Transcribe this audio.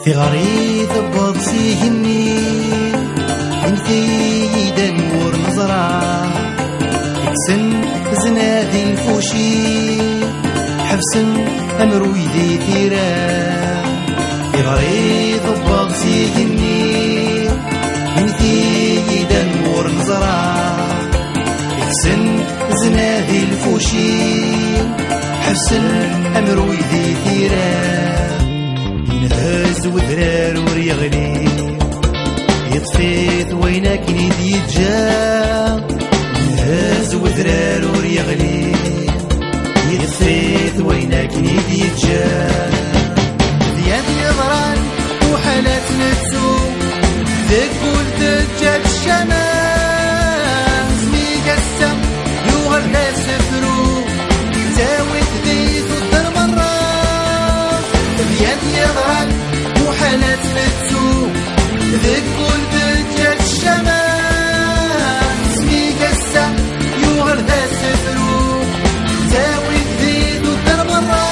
في غريث بوضسي هني انتي دنور نظرة اكسن زنادي الفوشي حفسن امرويدي ثيرا في غريث بوضسي هني انتي دنور نظرة اكسن زنادي الفوشي حفسن امرويدي ثيرا ينهز وذرار وريغلي يطفيت وينك نيد يتجا ينهز وذرار وريغلي يطفيت وينك نيد يتجا دياب يضران وحالات نفسو تقول تجاد الشمس ميقسم يوغر لا سفرو تاوي تديت والدر مرة دياب يضران وحالات نفسو تقول تجاد الشمس ميقسم يوغر لا سفرو تاوي تديت والدر مرة